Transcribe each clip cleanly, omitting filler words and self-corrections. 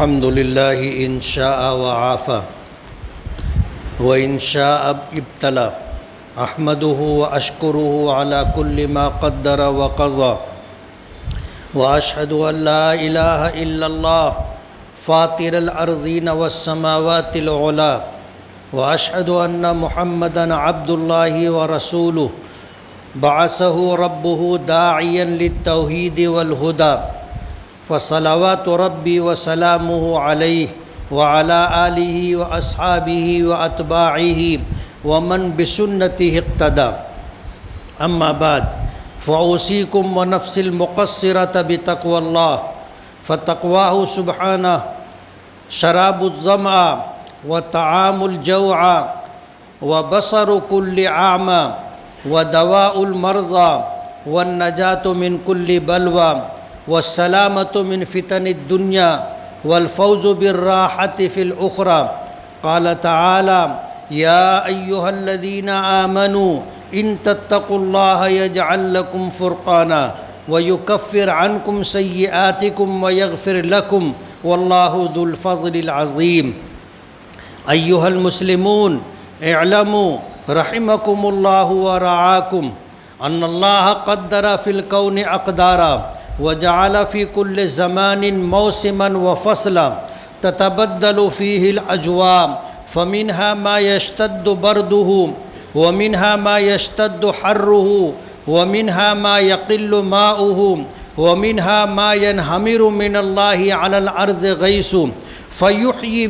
الحمد لله إن شاء وعافى وإن شاء ابتلى أحمده وأشكره على كل ما قدر وقضى وأشهد أن لا إله إلا الله فاطر الأرضين والسماوات العلى وأشهد أن محمدًا عبد الله ورسوله بعثه ربه داعيا للتوحيد والهدى فصلوات ربي وسلامه عليه وعلى آله وأصحابه وأتباعه ومن بسنته اقتدى أما بعد فأوصيكم ونفسي المقصرة بتقوى الله فتقواه سبحانه شراب الظمأ وطعام الجوع وبصر كل أعمى ودواء المرضى والنجاة من كل بلوى والسلامة من فتن الدنيا والفوز بالراحة في الأخرى قال تعالى يا أيها الذين آمنوا إن تتقوا الله يجعل لكم فرقانا ويكفر عنكم سيئاتكم ويغفر لكم والله ذو الفضل العظيم أيها المسلمون اعلموا رحمكم الله ورعاكم أن الله قدر في الكون أقدارا وجعل في كل زمان موسما وفصلا تتبدل فيه الأجواء فمنها ما يشتد برده ومنها ما يشتد حره ومنها ما يقل ماؤه ومنها ما ينهمر من الله على الأرض غيث فيحيي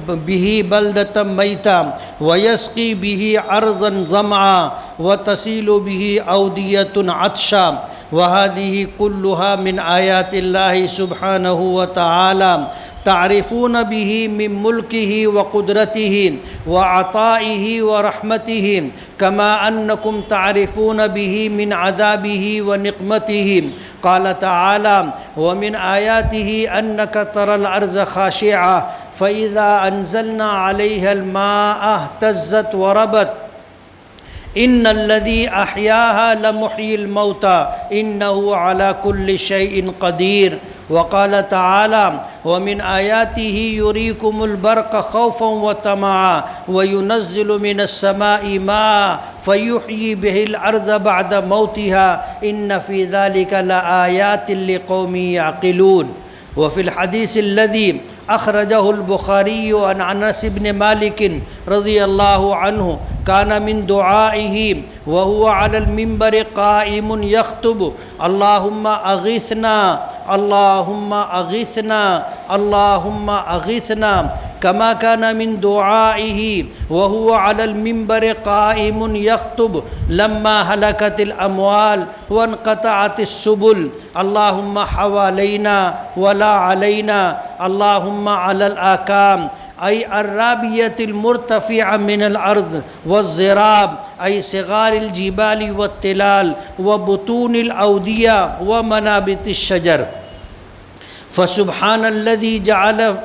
به بلدة ميتا ويسقي به أرضا ظمأ وتسيل به أودية عطشا وهذه كلها من آيات الله سبحانه وتعالى تعرفون به من ملكه وقدرته وعطائه ورحمته كما أنكم تعرفون به من عذابه ونقمته قال تعالى ومن آياته أنك ترى الأرض خاشعة فإذا أنزلنا عليها الماء اهتزت وربت إن الذي أحياها لمحيي الموتى إنه على كل شيء قدير وقال تعالى ومن آياته يريكم البرق خوفا وطمعا وينزل من السماء ماء فيحيي به الأرض بعد موتها إن في ذلك لآيات لقوم يعقلون وفي الحديث الذي أخرجه البخاري عن أنس بن مالك رضي الله عنه كان من دعائه وهو على المنبر قائم يخطب اللهم أغثنا اللهم أغثنا اللهم أغثنا كما كان من دعائه وهو على المنبر قائم يخطب لما هلكت الأموال وانقطعت السبل اللهم حوالينا ولا علينا اللهم على الآكام أي الرابية المرتفعة من الأرض والزراب أي صغار الجبال والتلال وبطون الأودية ومنابت الشجر فسبحان الذي جعل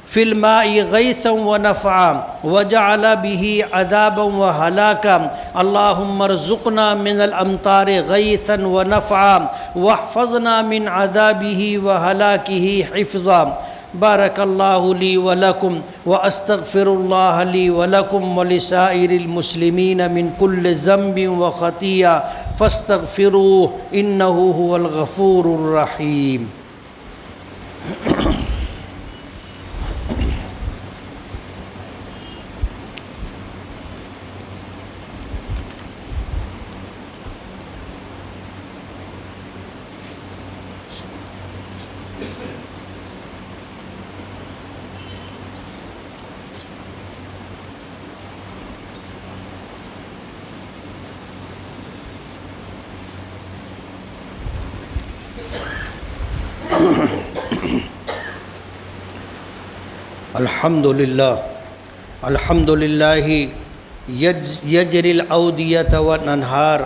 في الماء غيثا ونفعا وجعل به عذابا وهلاكا اللهم ارزقنا من الأمطار غيثا ونفعا واحفظنا من عذابه وهلاكه حفظا بارك الله لي ولكم وأستغفر الله لي ولكم ولسائر المسلمين من كل ذنب وخطيئة فاستغفروه إنه هو الغفور الرحيم الحمد لله يجري الأودية والأنهار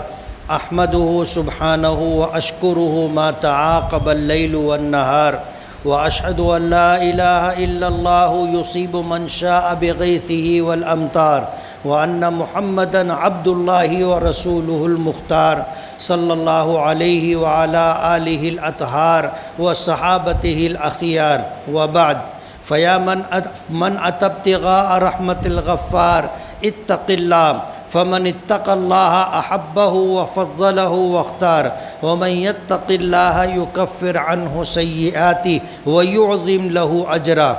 أحمده سبحانه وأشكره ما تعاقب الليل والنهار وأشهد أن لا إله إلا الله يصيب من شاء بغيثه والأمطار وأن محمدًا عبد الله ورسوله المختار صلى الله عليه وعلى آله الأطهار وصحابته الأخيار وبعد فیا من أتى ابتغاء رحمة الغفار اتق الله فمن اتقى الله أحبه وفضله واختار ومن يتق الله يكفر عنه سيئاته ويعظم له أجرا.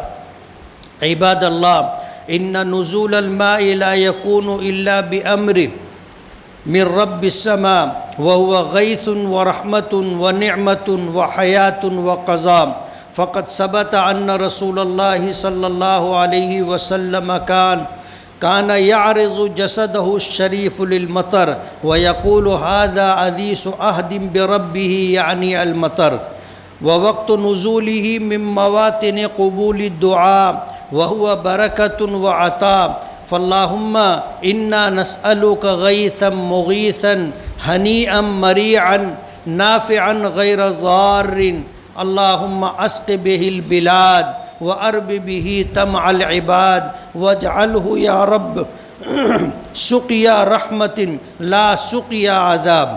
عباد الله، إن نزول الماء لا يكون إلا بأمر من رب السماء وهو غيث ورحمة ونعمة وحياة وقضاء. فقد ثبت أن رسول الله صلى الله عليه وسلم كان يعرض جسده الشريف للمطر ويقول هذا حديث عهد بربه يعني المطر، ووقت نزوله من مواطن قبول الدعاء وهو بركة وعطاء. فاللهم إنا نسألك غيثا مغيثا هنيئا مريعا نافعا غير ضار، اللهم اسق به البلاد وارب به طمع العباد واجعله يا رب سقيا رحمة لا سقيا عذاب.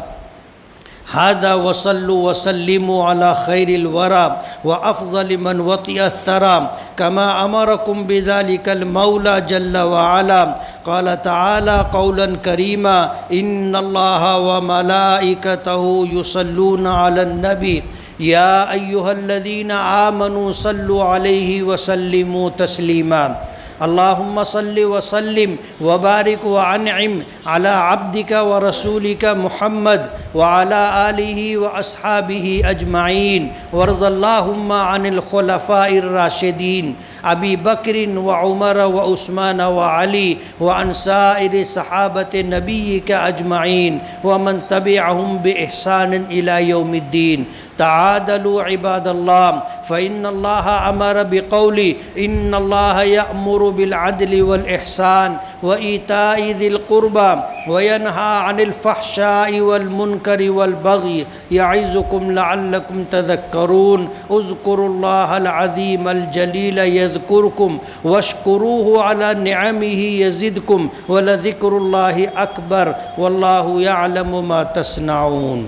هذا وصلوا وسلموا على خير الورى وأفضل من وطئ الثرى كما أمركم بذلك المولى جل وعلا. قال تعالى قولا كريما: إن الله وملائكته يصلون على النبي يا أيها الذين آمنوا صلوا عليه وسلموا تسليما. اللهم صل وسلم وبارك وأنعم على عبدك ورسولك محمد وعلى آله وأصحابه أجمعين، وارض اللهم عن الخلفاء الراشدين أبي بكر وعمر وعثمان وعلي وعن سائر صحابة نبيك أجمعين ومن تبعهم بإحسان إلى يوم الدين. تعادلوا عباد الله، فإن الله أمر بقوله: إن الله يأمر بالعدل والإحسان وإيتاء ذي القربى وينهى عن الفحشاء والمنكر والبغي يعظكم لعلكم تذكرون. اذكروا الله العظيم الجليل يذكركم واشكروه على نعمه يزدكم ولذكر الله أكبر والله يعلم ما تصنعون.